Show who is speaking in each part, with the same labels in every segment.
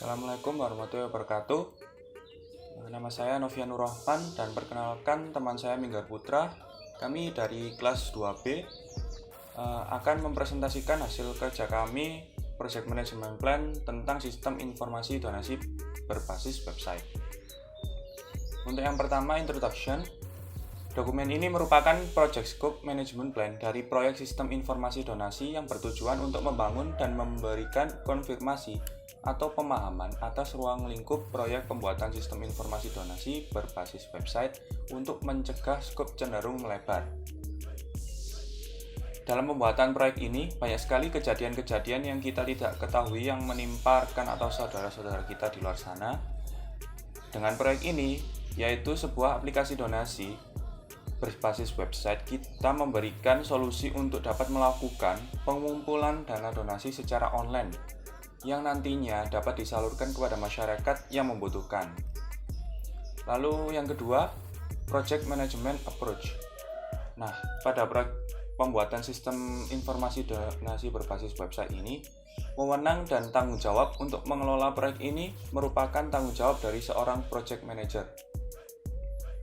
Speaker 1: Assalamualaikum warahmatullahi wabarakatuh. Nama saya Novian Nurrohman dan perkenalkan teman saya Minggar Putra. Kami dari kelas 2B akan mempresentasikan hasil kerja kami Project Management Plan tentang sistem informasi donasi berbasis website. Untuk yang pertama, introduction. Dokumen ini merupakan Project Scope Management Plan dari proyek sistem informasi donasi yang bertujuan untuk membangun dan memberikan konfirmasi atau pemahaman atas ruang lingkup proyek pembuatan sistem informasi donasi berbasis website untuk mencegah skop cenderung melebar. Dalam pembuatan proyek ini, banyak sekali kejadian-kejadian yang kita tidak ketahui yang menimpa rekan atau saudara-saudara kita di luar sana. Dengan proyek ini, yaitu sebuah aplikasi donasi berbasis website, kita memberikan solusi untuk dapat melakukan pengumpulan dana donasi secara online yang nantinya dapat disalurkan kepada masyarakat yang membutuhkan. Lalu yang kedua, Project Management Approach. Nah, pada pembuatan sistem informasi donasi berbasis website ini, wewenang dan tanggung jawab untuk mengelola proyek ini merupakan tanggung jawab dari seorang project manager.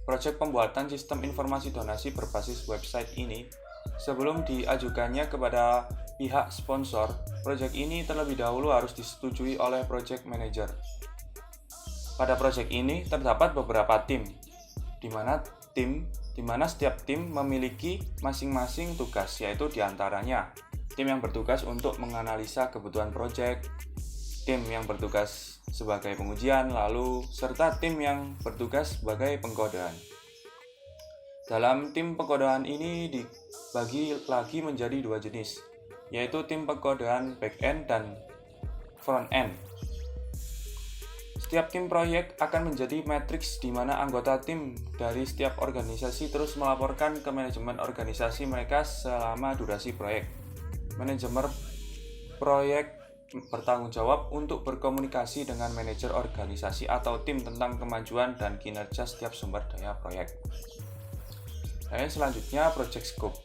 Speaker 1: Proyek pembuatan sistem informasi donasi berbasis website ini, sebelum diajukannya kepada pihak sponsor, proyek ini terlebih dahulu harus disetujui oleh project manager. Pada proyek ini terdapat beberapa tim, di mana setiap tim memiliki masing-masing tugas, yaitu diantaranya tim yang bertugas untuk menganalisa kebutuhan proyek, tim yang bertugas sebagai pengujian, lalu serta tim yang bertugas sebagai pengkodean. Dalam tim pengkodean ini dibagi lagi menjadi dua jenis, yaitu tim pengkodean back-end dan front-end. Setiap tim proyek akan menjadi matriks di mana anggota tim dari setiap organisasi terus melaporkan ke manajemen organisasi mereka selama durasi proyek. Manajemen proyek bertanggung jawab untuk berkomunikasi dengan manajer organisasi atau tim tentang kemajuan dan kinerja setiap sumber daya proyek. Dan selanjutnya, Project Scope.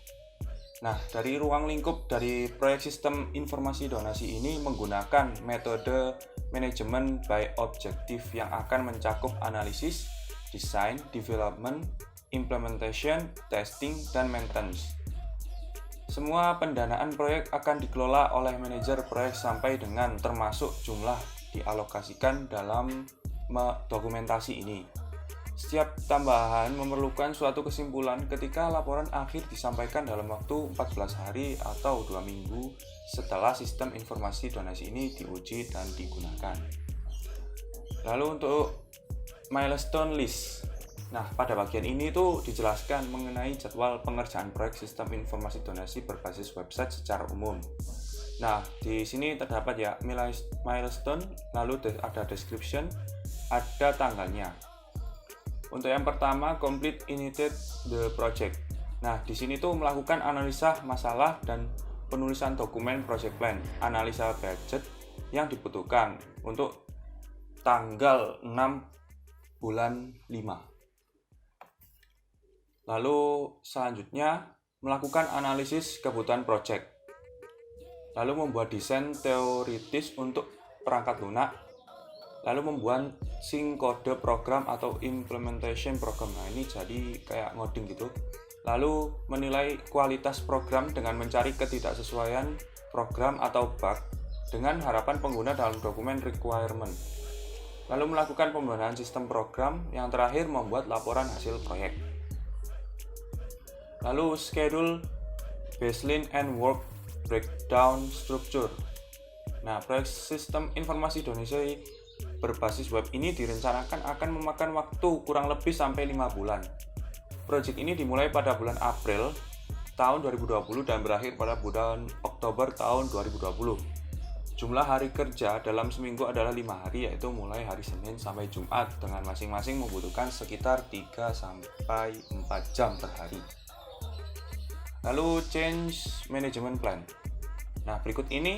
Speaker 1: Nah, dari ruang lingkup dari proyek sistem informasi donasi ini menggunakan metode manajemen by objective yang akan mencakup analisis, design, development, implementation, testing, dan maintenance. Semua pendanaan proyek akan dikelola oleh manajer proyek sampai dengan termasuk jumlah dialokasikan dalam dokumentasi ini. Setiap tambahan memerlukan suatu kesimpulan ketika laporan akhir disampaikan dalam waktu 14 hari atau 2 minggu setelah sistem informasi donasi ini diuji dan digunakan. Lalu untuk milestone list. Nah, pada bagian ini tuh dijelaskan mengenai jadwal pengerjaan proyek sistem informasi donasi berbasis website secara umum. Nah, di sini terdapat ya milestone, lalu ada description, ada tanggalnya. Untuk yang pertama, complete initiate the project. Nah, di sini tuh melakukan analisa masalah dan penulisan dokumen project plan, analisa budget yang dibutuhkan untuk tanggal 6 bulan 5. Lalu selanjutnya melakukan analisis kebutuhan proyek. Lalu membuat desain teoritis untuk perangkat lunak. Lalu membuat sync kode program atau implementation program. Nah, ini jadi kayak ngoding gitu. Lalu menilai kualitas program dengan mencari ketidaksesuaian program atau bug dengan harapan pengguna dalam dokumen requirement. Lalu melakukan pembenahan sistem program. Yang terakhir membuat laporan hasil proyek. Lalu schedule, baseline, and work breakdown structure. Nah, proyek sistem informasi donasi berbasis web ini direncanakan akan memakan waktu kurang lebih sampai 5 bulan. Proyek ini dimulai pada bulan April tahun 2020 dan berakhir pada bulan Oktober tahun 2020. Jumlah hari kerja dalam seminggu adalah 5 hari, yaitu mulai hari Senin sampai Jumat, dengan masing-masing membutuhkan sekitar 3-4 jam per hari. Lalu change management plan. Nah, berikut ini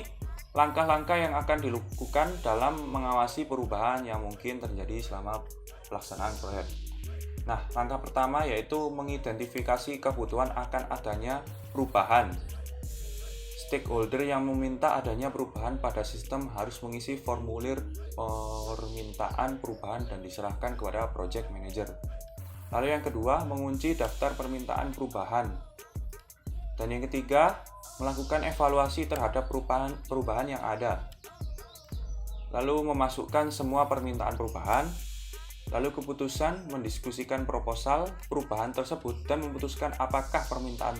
Speaker 1: langkah-langkah yang akan dilakukan dalam mengawasi perubahan yang mungkin terjadi selama pelaksanaan proyek. Nah, langkah pertama yaitu mengidentifikasi kebutuhan akan adanya perubahan. Stakeholder yang meminta adanya perubahan pada sistem harus mengisi formulir permintaan perubahan dan diserahkan kepada project manager. Lalu yang kedua, mengunci daftar permintaan perubahan. Dan yang ketiga, melakukan evaluasi terhadap perubahan yang ada. Lalu memasukkan semua permintaan perubahan. Lalu keputusan mendiskusikan proposal perubahan tersebut dan memutuskan apakah permintaan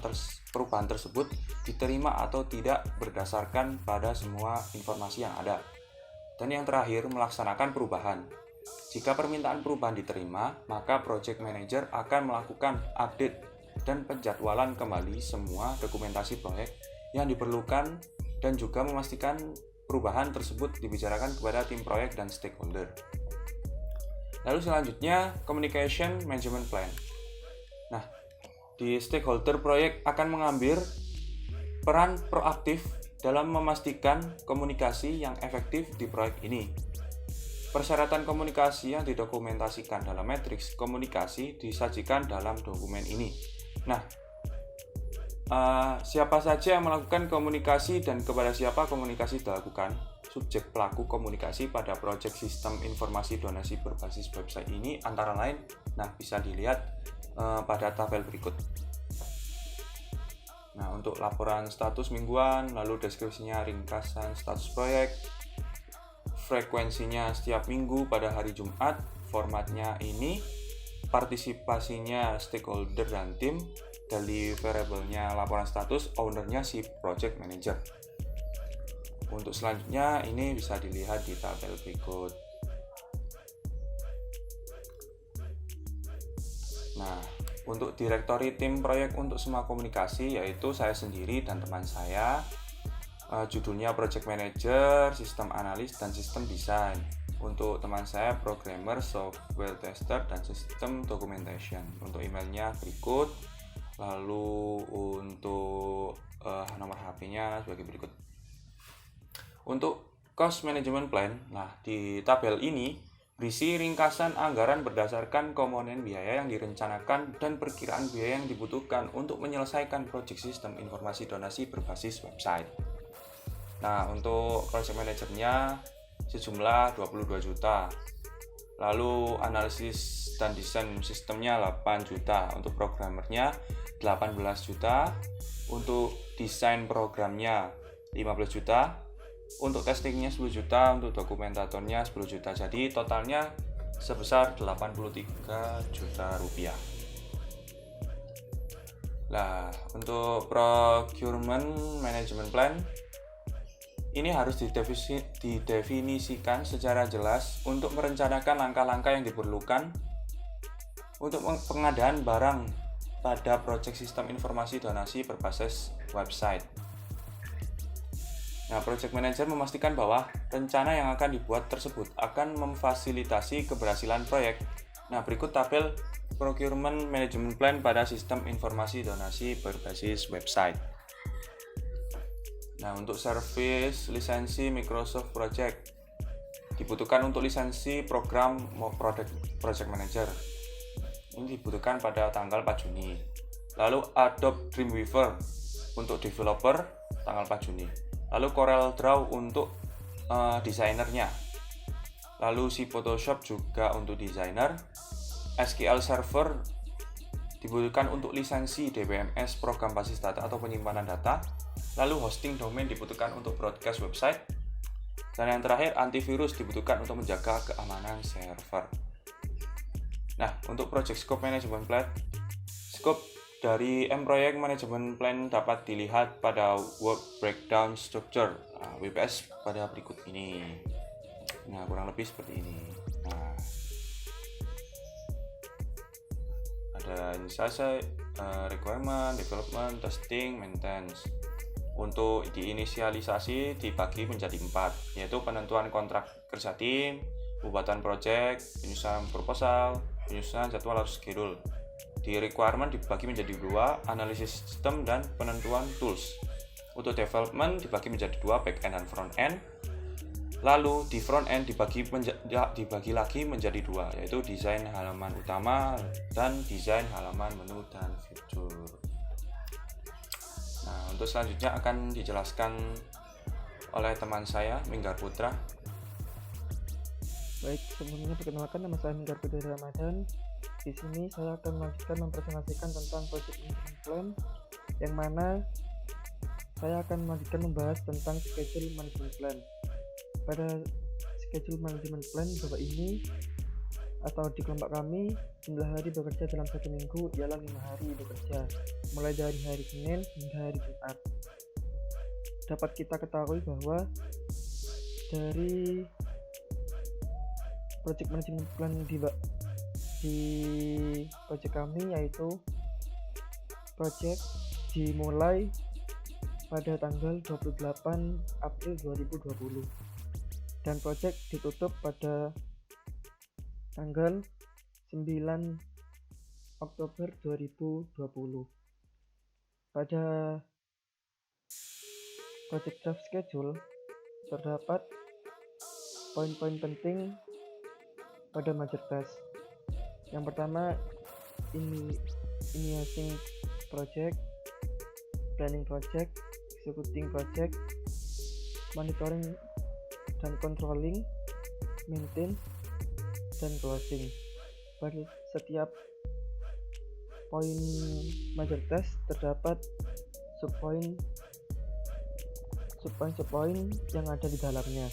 Speaker 1: perubahan tersebut diterima atau tidak berdasarkan pada semua informasi yang ada. Dan yang terakhir, melaksanakan perubahan. Jika permintaan perubahan diterima, maka project manager akan melakukan update dan penjadwalan kembali semua dokumentasi proyek yang diperlukan dan juga memastikan perubahan tersebut dibicarakan kepada tim proyek dan stakeholder. Lalu selanjutnya, communication management plan. Nah, di stakeholder proyek akan mengambil peran proaktif dalam memastikan komunikasi yang efektif di proyek ini. Persyaratan komunikasi yang didokumentasikan dalam matriks komunikasi disajikan dalam dokumen ini. Nah, siapa saja yang melakukan komunikasi dan kepada siapa komunikasi dilakukan? Subjek pelaku komunikasi pada proyek sistem informasi donasi berbasis website ini antara lain, bisa dilihat pada tabel berikut. Nah, untuk laporan status mingguan, lalu deskripsinya ringkasan status proyek, frekuensinya setiap minggu pada hari Jumat, formatnya ini, partisipasinya stakeholder dan tim, deliverable-nya laporan status, owner-nya si project manager. Untuk selanjutnya ini bisa dilihat di tabel berikut. Nah, untuk direktori tim proyek untuk semua komunikasi yaitu saya sendiri dan teman saya. Judulnya project manager, sistem analis, dan sistem desain. Untuk teman saya programmer, software tester, dan sistem documentation. Untuk emailnya berikut. Lalu untuk nomor HP-nya sebagai berikut. Untuk cost management plan, di tabel ini berisi ringkasan anggaran berdasarkan komponen biaya yang direncanakan dan perkiraan biaya yang dibutuhkan untuk menyelesaikan proyek sistem informasi donasi berbasis website. Nah, untuk project manajernya sejumlah 22 juta. Lalu analisis dan desain sistemnya 8 juta. Untuk programmernya 18 juta. Untuk desain programnya 15 juta. Untuk testingnya 10 juta, untuk dokumentatornya 10 juta. Jadi totalnya sebesar 83 juta rupiah. Nah, untuk procurement management plan ini harus didefinisikan secara jelas untuk merencanakan langkah-langkah yang diperlukan untuk pengadaan barang pada proyek sistem informasi donasi berbasis website. Nah, project manager memastikan bahwa rencana yang akan dibuat tersebut akan memfasilitasi keberhasilan proyek. Nah, berikut tabel procurement management plan pada sistem informasi donasi berbasis website. Nah, untuk service lisensi Microsoft Project dibutuhkan untuk lisensi program project manager. Ini dibutuhkan pada tanggal 4 Juni. Lalu Adobe Dreamweaver untuk developer tanggal 4 Juni. Lalu Corel Draw untuk desainernya. Lalu si Photoshop juga untuk desainer. SQL Server dibutuhkan untuk lisensi DBMS program basis data atau penyimpanan data. Lalu hosting domain dibutuhkan untuk broadcast website. Dan yang terakhir antivirus dibutuhkan untuk menjaga keamanan server. Nah, untuk project scope management plan, scope dari Project Management Plan dapat dilihat pada Work Breakdown Structure WBS pada berikut ini. Nah, kurang lebih seperti ini. Nah, ada inisiasi, requirement, development, testing, maintenance. Untuk diinisialisasi dibagi menjadi 4, yaitu penentuan kontrak kerja tim, pembuatan project, penyusunan proposal, penyusunan jadwal atau schedule. Di requirement dibagi menjadi 2, analisis sistem dan penentuan tools. Untuk development dibagi menjadi 2, back end dan front end. Lalu di front end dibagi lagi menjadi 2, yaitu desain halaman utama dan desain halaman menu dan fitur. Nah, untuk selanjutnya akan dijelaskan oleh teman saya, Minggar Putra.
Speaker 2: Baik, sebelumnya perkenalkan, nama saya Minggar Putra Ramadan. Di sini saya akan melanjutkan mempresentasikan tentang Project Management Plan, yang mana saya akan melanjutkan membahas tentang Schedule Management Plan. Pada Schedule Management Plan Bapak ini, atau di kelompok kami, jumlah hari bekerja dalam satu minggu ialah 5 hari bekerja, mulai dari hari Senin hingga hari Jumat. Dapat kita ketahui bahwa dari Project Management Plan di project kami, yaitu project dimulai pada tanggal 28 April 2020 dan project ditutup pada tanggal 9 Oktober 2020. Pada project draft schedule terdapat poin-poin penting pada major task. Yang pertama, initiating project, planning project, executing project, monitoring dan controlling, maintain, dan closing. Pada setiap poin major task terdapat subpoin yang ada di dalamnya.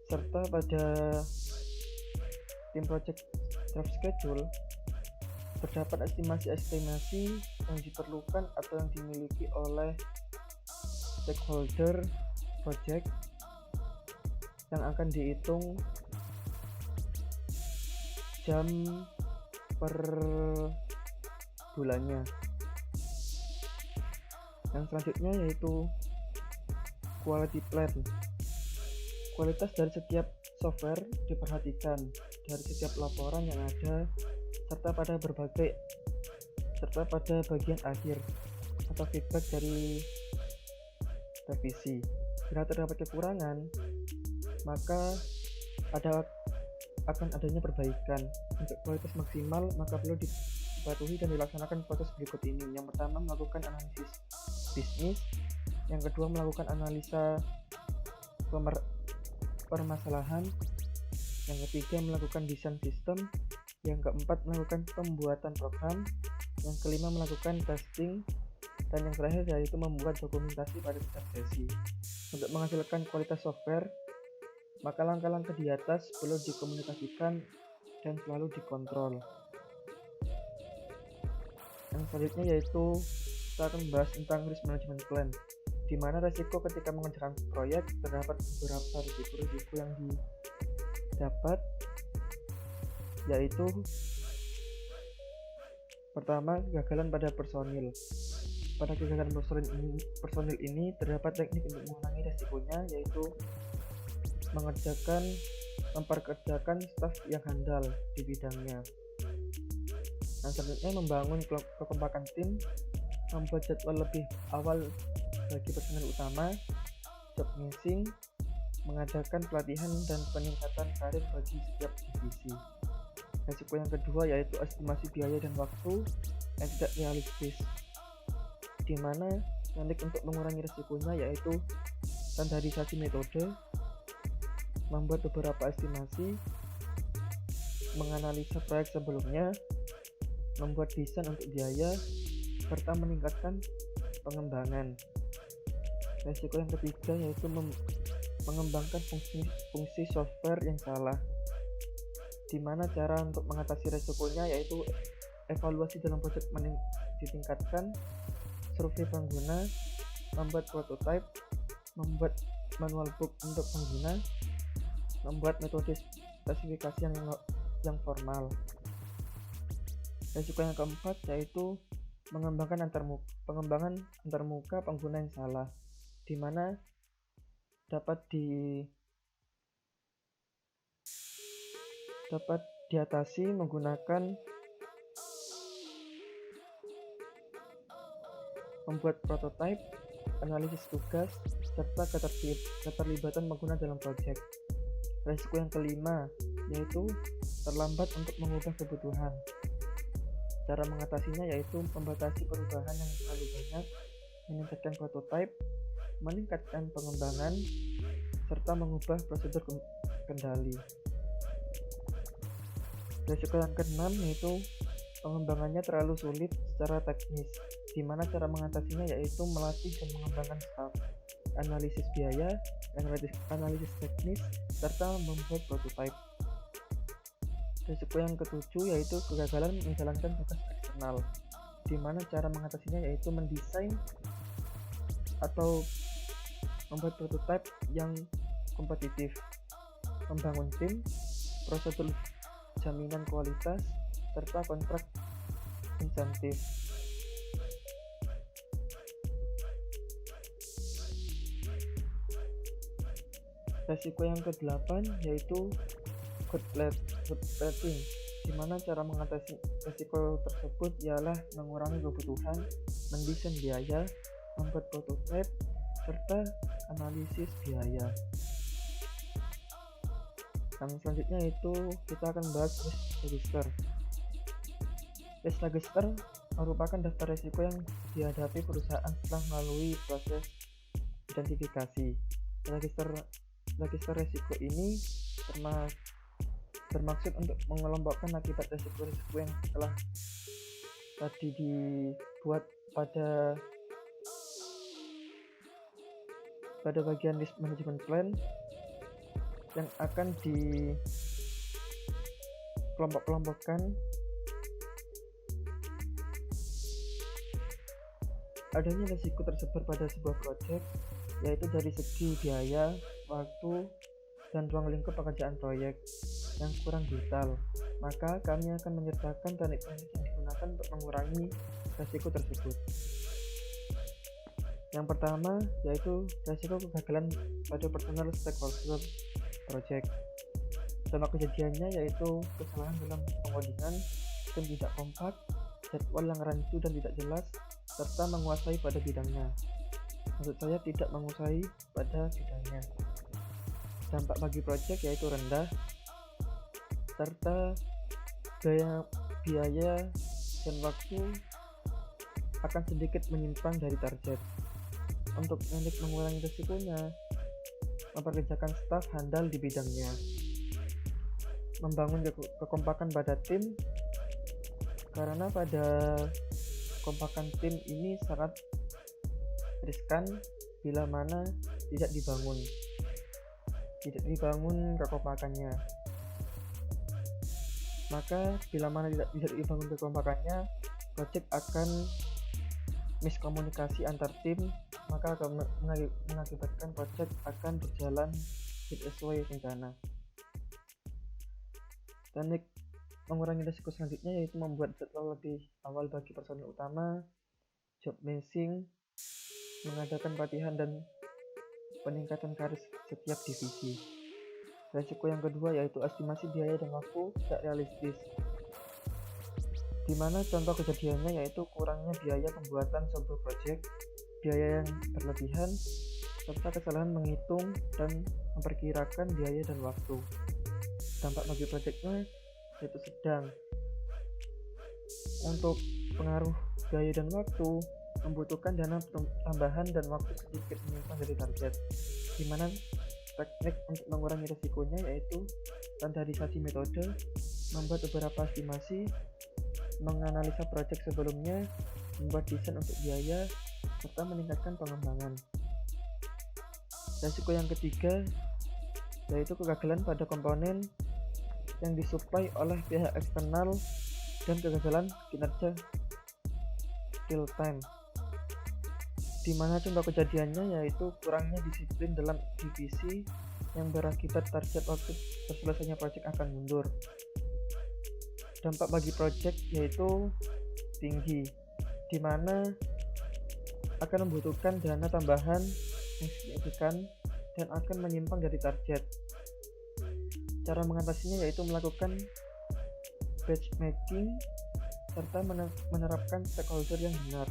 Speaker 2: Serta pada tim project draft schedule terdapat estimasi yang diperlukan atau yang dimiliki oleh stakeholder project yang akan dihitung jam per bulannya. Yang selanjutnya yaitu quality plan. Kualitas dari setiap software diperhatikan dari setiap laporan yang ada serta pada bagian akhir atau feedback dari revisi. Bila terdapat kekurangan, maka akan adanya perbaikan. Untuk kualitas maksimal, maka perlu dipatuhi dan dilaksanakan proses berikut ini. Yang pertama, melakukan analisis bisnis. Yang kedua, melakukan analisa permasalahan. Yang ketiga, melakukan desain sistem. Yang keempat, melakukan pembuatan program. Yang kelima, melakukan testing. Dan yang terakhir yaitu membuat dokumentasi pada setiap sesi. Untuk menghasilkan kualitas software, maka langkah-langkah di atas perlu dikomunikasikan dan selalu dikontrol. Yang selanjutnya yaitu kita akan membahas tentang risk management plan, di mana resiko ketika mengerjakan proyek terdapat beberapa risiko yang didapat, yaitu pertama, kegagalan pada personil. Pada kegagalan personil ini terdapat teknik untuk mengurangi resikonya, yaitu memperkerjakan staf yang handal di bidangnya. Nah, selanjutnya membangun kekompakan tim, membuat jadwal lebih awal bagi personel utama, job missing, mengadakan pelatihan dan peningkatan karir bagi setiap divisi. Risiko yang kedua yaitu estimasi biaya dan waktu yang tidak realistis, di mana teknik untuk mengurangi risikonya yaitu standarisasi metode, membuat beberapa estimasi, menganalisa proyek sebelumnya, membuat desain untuk biaya, serta meningkatkan pengembangan. Risiko yang ketiga yaitu mengembangkan fungsi software yang salah, di mana cara untuk mengatasi risikonya yaitu evaluasi dalam proyek ditingkatkan, survei pengguna, membuat prototype, membuat manual book untuk pengguna, membuat metode spesifikasi yang formal. Risiko yang keempat yaitu pengembangan antarmuka pengguna yang salah, di mana dapat diatasi menggunakan membuat prototype, analisis tugas, serta keterlibatan pengguna dalam proyek. Risiko yang kelima yaitu terlambat untuk mengubah kebutuhan. Cara mengatasinya yaitu membatasi perubahan yang terlalu banyak, meningkatkan prototipe, meningkatkan pengembangan, serta mengubah prosedur kendali. Risiko yang keenam yaitu pengembangannya terlalu sulit secara teknis, di mana cara mengatasinya yaitu melatih dan mengembangkan staff, analisis biaya, analisis teknis, serta membuat prototipe. Risiko yang ketujuh yaitu kegagalan menjalankan tugas eksternal, di mana cara mengatasinya yaitu mendesain atau membuat prototipe yang kompetitif, membangun tim, prosedur jaminan kualitas, serta kontrak insentif. Risiko yang ke-8 yaitu good plating, di mana cara mengatasi risiko tersebut ialah mengurangi kebutuhan, mendesain biaya, membuat prototipe, serta analisis biaya. Yang selanjutnya itu kita akan bahas risk register. Risk register merupakan daftar risiko yang dihadapi perusahaan setelah melalui proses identifikasi. Register risiko ini bermaksud untuk mengelompokkan akibat risiko-risiko yang telah tadi dibuat pada bagian risk management plan yang akan dikelompok-kelompokkan. Adanya risiko tersebar pada sebuah proyek, yaitu dari segi biaya, waktu, dan ruang lingkup pekerjaan proyek yang kurang detail. Maka kami akan menyertakan teknik-teknik yang digunakan untuk mengurangi risiko tersebut. Yang pertama yaitu risiko kegagalan pada personal stakeholder project. Contoh kejadiannya yaitu kesalahan dalam pengodingan, tim tidak kompak, jadwal yang rancu dan tidak jelas, serta menguasai pada bidangnya. Maksud saya tidak menguasai pada bidangnya. Dampak bagi project yaitu rendah, serta biaya dan waktu akan sedikit menyimpang dari target. Untuk mengurangi risikonya, memperkerjakan staf handal di bidangnya, membangun kekompakan pada tim, karena pada kekompakan tim ini sangat riskan bila mana tidak dibangun kekompakannya. Maka bila mana tidak dibangun kekompakannya, project akan miskomunikasi antar tim, maka akan mengakibatkan project akan berjalan tidak sesuai rencana. Teknik mengurangi risiko selanjutnya yaitu membuat jadwal lebih awal bagi personil utama, job matching, mengadakan pelatihan dan peningkatan karir setiap divisi. Risiko yang kedua yaitu estimasi biaya dan waktu tidak realistis, di mana contoh kejadiannya yaitu kurangnya biaya pembuatan sebuah proyek, biaya yang berlebihan, serta kesalahan menghitung dan memperkirakan biaya dan waktu. Dampak bagi proyeknya yaitu sedang. Untuk pengaruh biaya dan waktu, membutuhkan dana tambahan dan waktu sedikit menyimpang dari target, di mana teknik untuk mengurangi risikonya yaitu standarisasi metode, membuat beberapa estimasi, menganalisa proyek sebelumnya, membuat desain untuk biaya, serta meningkatkan pengembangan. Risiko yang ketiga yaitu kegagalan pada komponen yang disuplai oleh pihak eksternal dan kegagalan kinerja real time, di mana contoh kejadiannya yaitu kurangnya disiplin dalam divisi yang berakibat target waktu terselesainya proyek akan mundur. Dampak bagi proyek yaitu tinggi, di mana akan membutuhkan dana tambahan yang signifikan dan akan menyimpang dari target. Cara mengatasinya yaitu melakukan batch making serta menerapkan stakeholder yang benar.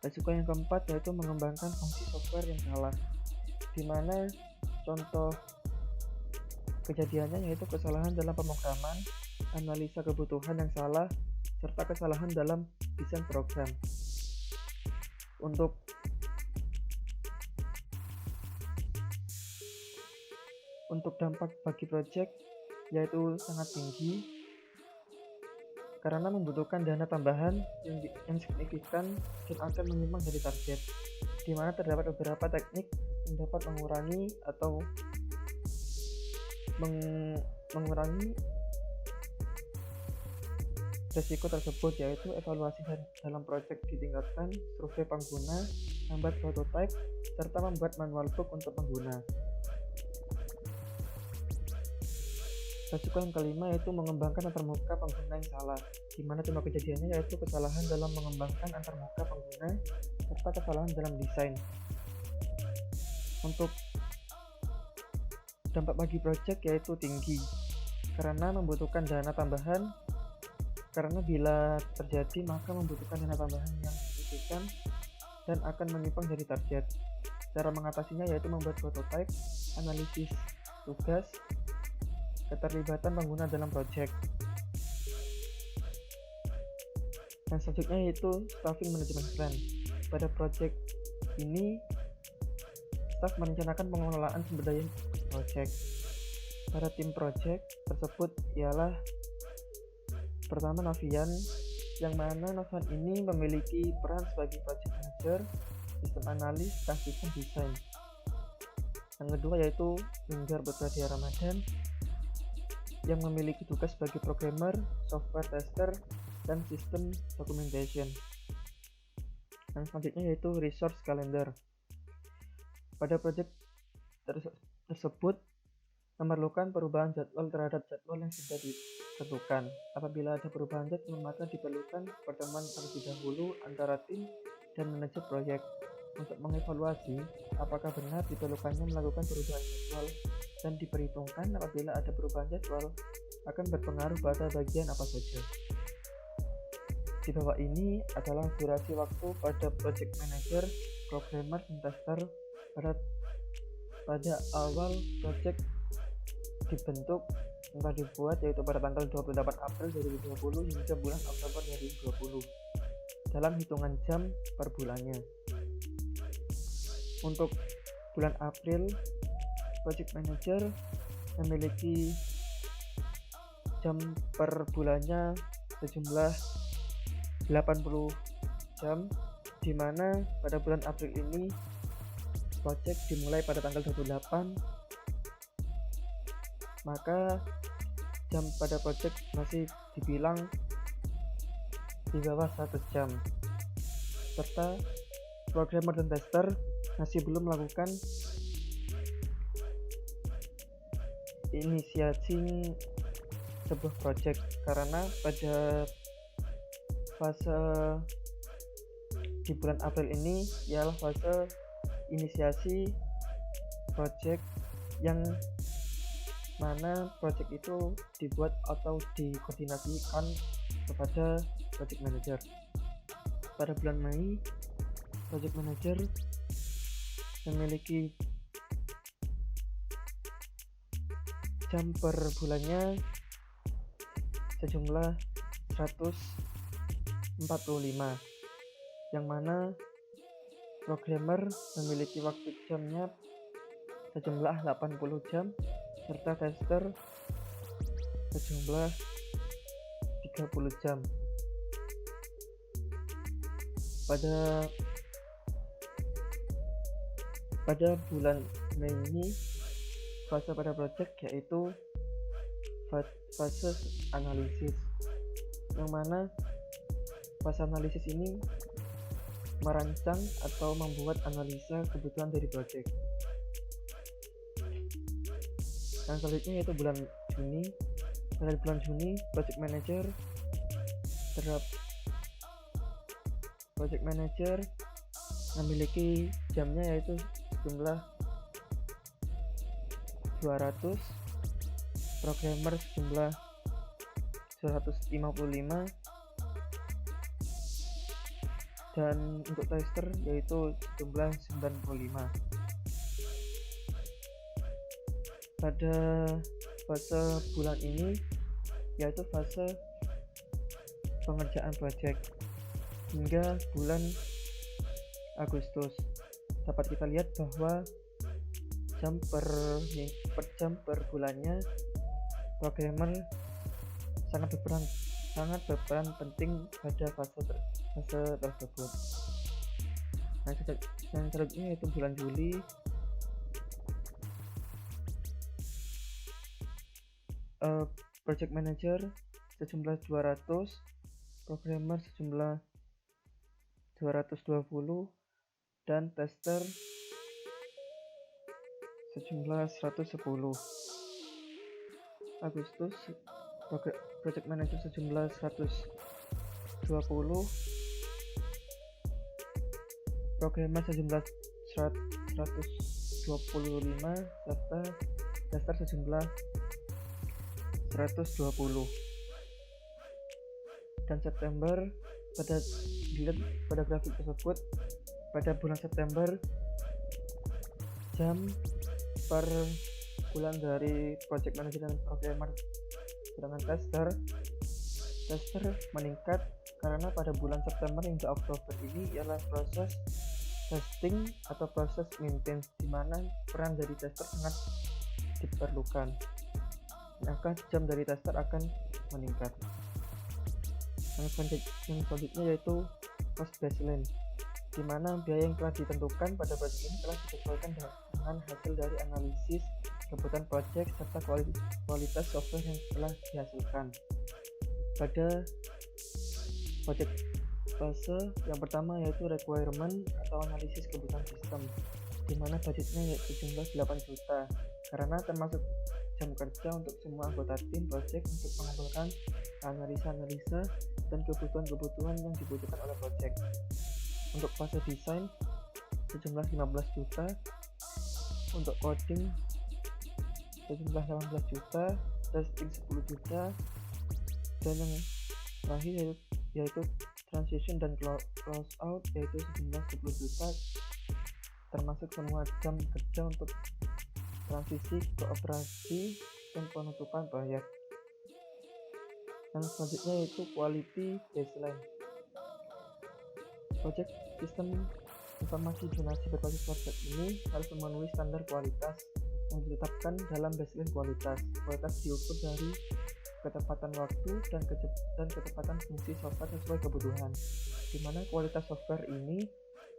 Speaker 2: Risiko yang keempat yaitu mengembangkan fungsi software yang salah, di mana contoh kejadiannya yaitu kesalahan dalam pemrograman, analisa kebutuhan yang salah, serta kesalahan dalam desain program. Untuk dampak bagi proyek yaitu sangat tinggi karena membutuhkan dana tambahan yang signifikan dan akan menyimpang dari target, di mana terdapat beberapa teknik yang dapat mengurangi atau mengurangi risiko tersebut, yaitu evaluasi dalam proyek ditingkatkan, survei pengguna, membuat prototipe, serta membuat manual book untuk pengguna. Risiko yang kelima yaitu mengembangkan antarmuka pengguna yang salah, di mana tema kejadiannya yaitu kesalahan dalam mengembangkan antarmuka pengguna serta kesalahan dalam desain. Untuk dampak bagi proyek yaitu tinggi karena membutuhkan dana tambahan, karena bila terjadi maka membutuhkan dana tambahan yang signifikan dan akan menyimpang dari target. Cara mengatasinya yaitu membuat prototipe, analisis tugas, keterlibatan pengguna dalam proyek. Dan selanjutnya yaitu staffing management plan. Pada proyek ini, staf merencanakan pengelolaan sumber daya proyek. Pada tim proyek tersebut ialah pertama Navian, yang mana Navian ini memiliki peran sebagai project manager, sistem analis, dan sistem desain. Yang kedua yaitu Linggar Putradia Ramadan, yang memiliki tugas sebagai programmer, software tester, dan sistem documentation. Dan selanjutnya yaitu resource calendar. Pada proyek tersebut memerlukan perubahan jadwal terhadap jadwal yang sudah ditentukan. Apabila ada perubahan jadwal, maka diperlukan pertemuan terlebih dahulu antara tim dan manajer proyek untuk mengevaluasi apakah benar diperlukannya melakukan perubahan jadwal, dan diperhitungkan apabila ada perubahan jadwal akan berpengaruh pada bagian apa saja. Di bawah ini adalah durasi waktu pada project manager, programmer, dan tester pada awal project dibentuk entah dibuat, yaitu pada tanggal 28 April 2020 hingga bulan Oktober 2020 dalam hitungan jam per bulannya. Untuk bulan April, project manager memiliki jam per bulannya sejumlah 80 jam, di mana pada bulan April ini project dimulai pada tanggal 28, maka jam pada project masih dibilang di bawah 100 jam, serta programmer dan tester masih belum melakukan inisiasi sebuah project, karena pada fase di bulan April ini ialah fase inisiasi project, yang mana project itu dibuat atau dikoordinasikan kepada project manager. Pada bulan Mei, project manager memiliki jam per bulannya sejumlah 145, yang mana programmer memiliki waktu jamnya sejumlah 80 jam, serta tester sejumlah 30 jam. Pada bulan Mei ini fase pada project yaitu fase analisis, yang mana fase analisis ini merancang atau membuat analisa kebutuhan dari project. Dan selanjutnya yaitu bulan Juni. Pada bulan Juni, project manager memiliki jamnya yaitu jumlah 200, programmer jumlah 155, dan untuk tester yaitu jumlah 95. Pada fase bulan ini yaitu fase pengerjaan proyek. Hingga bulan Agustus dapat kita lihat bahwa jam per bulannya programmer sangat berperan penting pada fase tersebut. Nah, yang selanjutnya yaitu bulan Juli. Project manager sejumlah 200, programmer sejumlah 220, dan tester sejumlah 110. Agustus project manager sejumlah 120, programmer sejumlah 125, serta tester sejumlah 120. Dan September, pada grafik tersebut, pada bulan September jam per bulan dari project manager dan programmer sedangkan tester meningkat karena pada bulan September hingga Oktober ini ialah proses testing atau proses maintenance, di mana peran dari tester sangat diperlukan, maka jam dari tester akan meningkat. Yang selanjutnya yaitu cost baseline, di mana biaya yang telah ditentukan pada proyek ini telah disesuaikan dengan hasil dari analisis kebutuhan proyek serta kualitas software yang telah dihasilkan. Pada proyek fase yang pertama yaitu requirement atau analisis kebutuhan sistem, di mana budgetnya sejumlah 8 juta karena termasuk jam kerja untuk semua anggota tim proyek untuk mengumpulkan analisa dan kebutuhan yang dibutuhkan oleh proyek. Untuk fase desain sejumlah 15 juta, untuk coding sejumlah 18 juta, testing 10 juta, dan yang terakhir yaitu transition dan close out yaitu sejumlah 10 juta, termasuk semua jam kerja untuk transisi ke operasi dan penutupan proyek. Yang selanjutnya yaitu quality baseline. Proyek sistem informasi donasi berbasis proyek ini harus memenuhi standar kualitas yang ditetapkan dalam baseline kualitas. Kualitas diukur dari ketepatan waktu dan ketepatan fungsi software sesuai kebutuhan, di mana kualitas software ini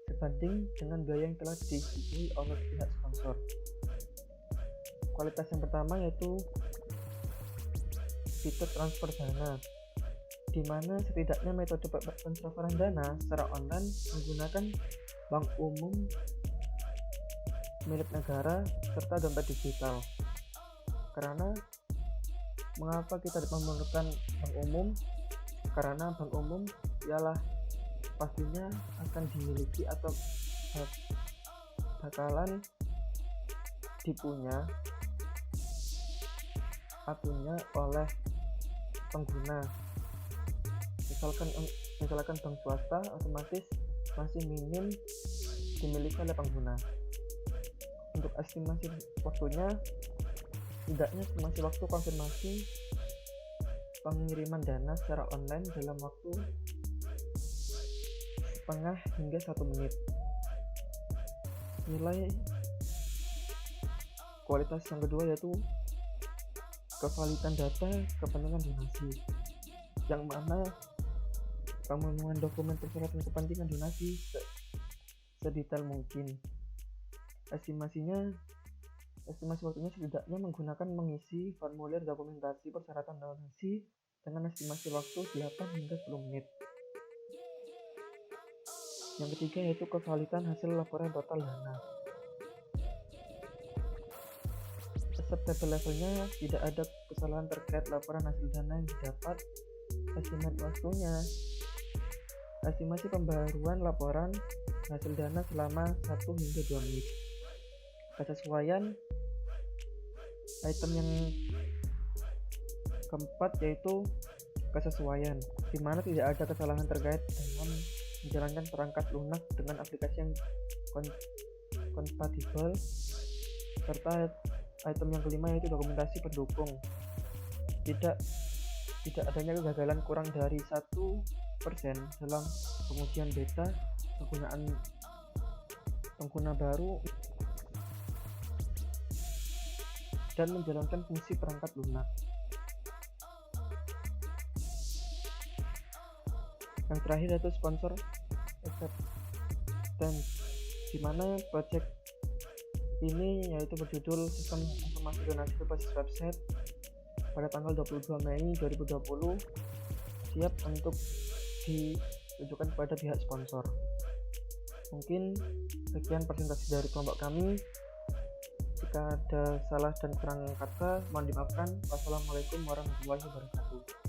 Speaker 2: sebanding dengan biaya yang telah disetujui oleh pihak sponsor. Kualitas yang pertama yaitu fitur transfer dana, di mana setidaknya metode pentransferan dana secara online menggunakan bank umum milik negara serta dompet digital. Karena mengapa kita memerlukan bank umum? Karena bank umum ialah pastinya akan dimiliki atau bakalan dipunya akunnya oleh pengguna. Misalkan bank swasta otomatis masih minim dimiliki oleh pengguna. Untuk estimasi waktunya, tidaknya estimasi waktu konfirmasi pengiriman dana secara online dalam waktu setengah hingga 1 menit. Nilai kualitas yang kedua yaitu kevalidan data kepentingan donasi, yang mana pemenuhan dokumen persyaratan kepentingan donasi sedetail mungkin. Estimasi waktunya setidaknya mengisi formulir dokumentasi persyaratan donasi dengan estimasi waktu 8 hingga 10 menit. Yang ketiga yaitu kevalidan hasil laporan total dana. Acceptable levelnya tidak ada kesalahan terkait laporan hasil dana yang didapat. Estimasi pembaruan laporan hasil dana selama 1 hingga 2 menit. Kesesuaian item yang keempat yaitu kesesuaian, di mana tidak ada kesalahan terkait dengan menjalankan perangkat lunak dengan aplikasi yang kompatibel, serta item yang kelima yaitu dokumentasi pendukung. Tidak tidak adanya kegagalan kurang dari 1% dalam pengujian beta penggunaan pengguna baru dan menjalankan fungsi perangkat lunak. Yang terakhir yaitu sponsor acceptance, di mana project ini yaitu berjudul Sistem Informasi Donasi Berbasis Website pada tanggal 22 Mei 2020 siap untuk ditunjukkan kepada pihak sponsor. Mungkin sekian presentasi dari kelompok kami. Jika ada salah dan kurang kata, mohon dimaafkan. Wassalamualaikum warahmatullahi wabarakatuh.